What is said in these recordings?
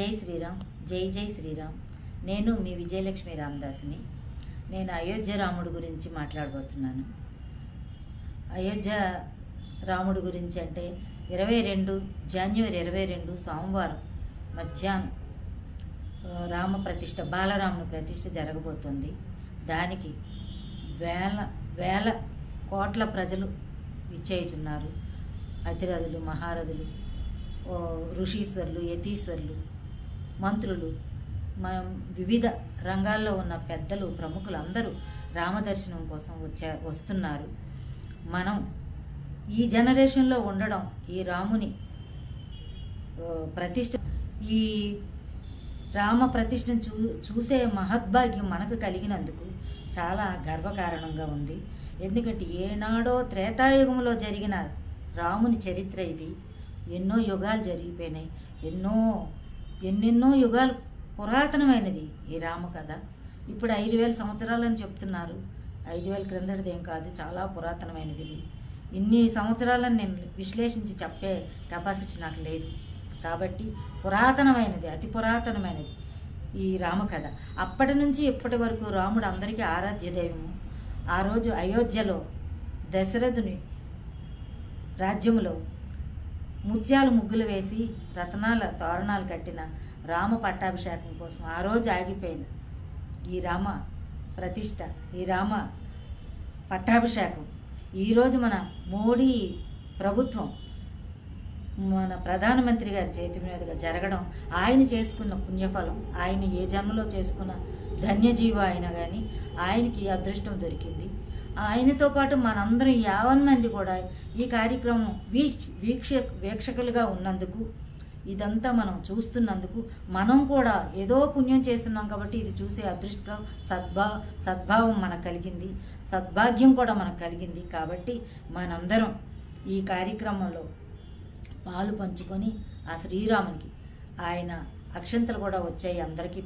జై శ్రీరామ్, జై జై శ్రీరామ్. నేను మీ విజయలక్ష్మి రామదాస్ని. నేను అయోధ్య రాముడు గురించి మాట్లాడబోతున్నాను. అయోధ్య రాముడు గురించి అంటే 22 జనవరి 22 సోమవారం మధ్యాహ్నం రామ ప్రతిష్ఠ, బాలరాముని ప్రతిష్ఠ జరగబోతుంది. దానికి వేల కోట్ల ప్రజలు విచ్చేయుచున్నారు. అతిరథులు, మహారథులు, ఋషీశ్వరులు, యతీశ్వరులు, మంత్రులు, వివిధ రంగాల్లో ఉన్న పెద్దలు, ప్రముఖులు అందరూ రామదర్శనం కోసం వస్తున్నారు. మనం ఈ జనరేషన్లో ఉండడం, ఈ రాముని ప్రతిష్ఠ, ఈ రామ ప్రతిష్టను చూసే మహద్భాగ్యం మనకు కలిగినందుకు చాలా గర్వకారణంగా ఉంది. ఎందుకంటే ఏనాడో త్రేతాయుగంలో జరిగిన రాముని చరిత్ర ఇది. ఎన్నో యుగాలు జరిగిపోయినాయి, ఎన్నెన్నో యుగాలు పురాతనమైనది ఈ రామ కథ. ఇప్పుడు 5000 సంవత్సరాలని చెప్తున్నారు. 5000 క్రిందటిది ఏం కాదు, చాలా పురాతనమైనది ఇది. ఇన్ని సంవత్సరాలను నేను విశ్లేషించి చెప్పే కెపాసిటీ నాకు లేదు. కాబట్టి పురాతనమైనది, అతి పురాతనమైనది ఈ రామకథ. అప్పటి నుంచి ఇప్పటి వరకు రాముడు అందరికీ ఆరాధ్య దైవము. ఆ రోజు అయోధ్యలో దశరథుని రాజ్యములో ముత్యాల ముగ్గులు వేసి రత్నాల తోరణాలు కట్టిన రామ పట్టాభిషేకం కోసం ఆ రోజు ఆగిపోయిన ఈ రామ ప్రతిష్ట, ఈ రామ పట్టాభిషేకం ఈరోజు మన మోడీ ప్రభుత్వం, మన ప్రధానమంత్రి గారి చేతి మీదుగా జరగడం ఆయన చేసుకున్న పుణ్యఫలం. ఆయన ఏ జన్మలో చేసుకున్న ధన్యజీవ అయినా కానీ ఆయనకి అదృష్టం దొరికింది. ఆయనతో పాటు మనందరం 50 మంది కూడా ఈ కార్యక్రమం వీక్షకులుగా ఉన్నందుకు, ఇదంతా మనం చూస్తున్నందుకు మనం కూడా ఏదో పుణ్యం చేస్తున్నాం. కాబట్టి ఇది చూసే అదృష్టం, సద్భావం మనకు కలిగింది, సద్భాగ్యం కూడా మనకు కలిగింది. కాబట్టి మనందరం ఈ కార్యక్రమంలో పాలు పంచుకొని ఆ శ్రీరామునికి ఆయన అక్షంతలు కూడా వచ్చాయి, అందరికీ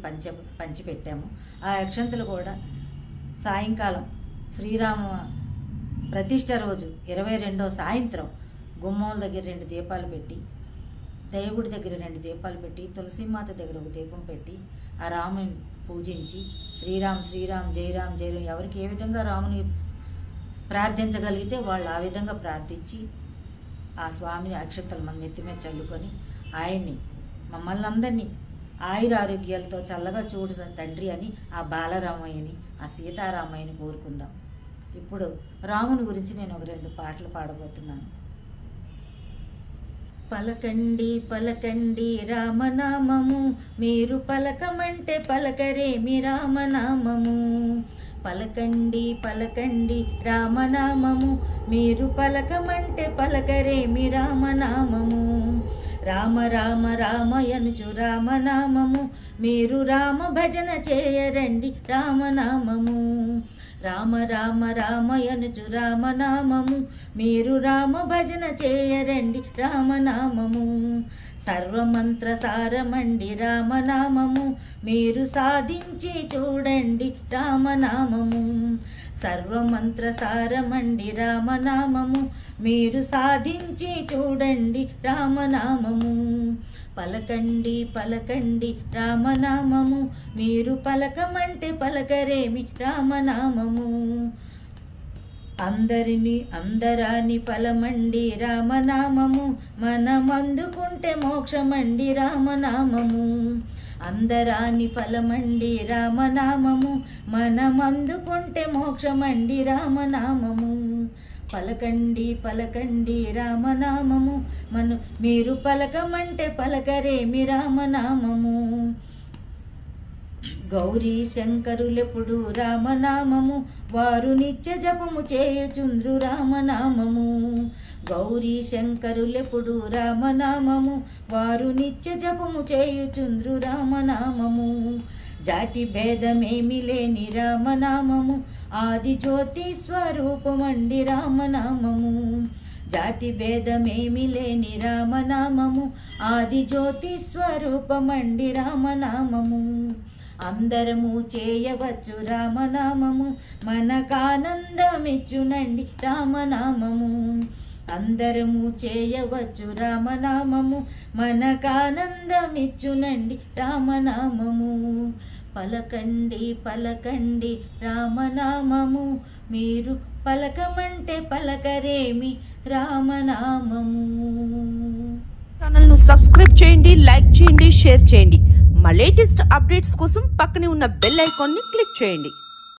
పంచిపెట్టాము. ఆ అక్షంతలు కూడా సాయంకాలం శ్రీరామ ప్రతిష్ఠ రోజు 22వ సాయంత్రం గుమ్మాల దగ్గర 2 దీపాలు పెట్టి, దేవుడి దగ్గర 2 దీపాలు పెట్టి, తులసీమాత దగ్గర 1 దీపం పెట్టి ఆ రాముని పూజించి శ్రీరామ్ శ్రీరామ్ జై రామ్ జై రామ్, ఎవరికి ఏ విధంగా రాముని ప్రార్థించగలిగితే వాళ్ళు ఆ విధంగా ప్రార్థించి ఆ స్వామి అక్షతలు మన నెత్తి మీద చల్లుకొని ఆయన్ని, మమ్మల్ని అందరినీ ఆయురారోగ్యాలతో చల్లగా చూడు తండ్రి అని ఆ బాలరామయ్యని, ఆ సీతారామయ్యని కోరుకుందాం. ఇప్పుడు రాముని గురించి నేను ఒక 2 పాటలు పాడబోతున్నాను. పలకండి పలకండి రామనామము, మీరు పలకమంటే పలకరేమి రామనామము. పలకండి పలకండి రామనామము, మీరు పలకమంటే పలకరేమి రామనామము. రామ రామ రామయనుచు రామనామము, మీరు రామ భజన చేయరండి రామనామము. రామ రామ రామయనుచు రామనామము, మీరు రామ భజన చేయరండి రామనామము. సర్వమంత్ర సారమండి రామనామము, మీరు సాధించి చూడండి రామనామము. సర్వమంత్ర సారమండి రామనామము, మీరు సాధించి చూడండి రామనామము. పలకండి పలకండి రామనామము, మీరు పలకమంటే పలకరేమి రామనామము. అందరాని ఫలమండి రామనామము, మనమందుకుంటే మోక్షమండి రామనామము. అందరాని ఫలమండి రామనామము, మనమందుకుంటే మోక్షమండి రామనామము. పలకండి పలకండి రామనామము, మీరు పలకమంటే పలకరేమి రామనామము. గౌరీ శంకరులెప్పుడు రామనామము, వారు నిత్య జపము చేయుచుంద్రు రామనామము. గౌరీ శంకరులెప్పుడు రామనామము, వారు నిత్య జపము చేయుచుంద్రు రామనామము. జాతి భేదమేమి లేని రామనామము, ఆది జ్యోతి స్వరూపమండి రామనామము. జాతి భేదమేమి లేని రామనామము, ఆది జ్యోతి స్వరూపమండి రామనామము. అందరము చేయవచ్చు రామనామము, మనకానందమిచ్చునండి రామనామము. అందరము చేయవచ్చు రామనామము, మనకానందమిచ్చునండి రామనామము. పలకండి పలకండి రామనామము, మీరు పలకమంటే పలకరేమి రామనామము. ఛానల్ను సబ్స్క్రైబ్ చేయండి, లైక్ చేయండి, షేర్ చేయండి. మా లేటెస్ట్ అప్డేట్స్ కోసం పక్కనే ఉన్న బెల్ ఐకాన్ని క్లిక్ చేయండి.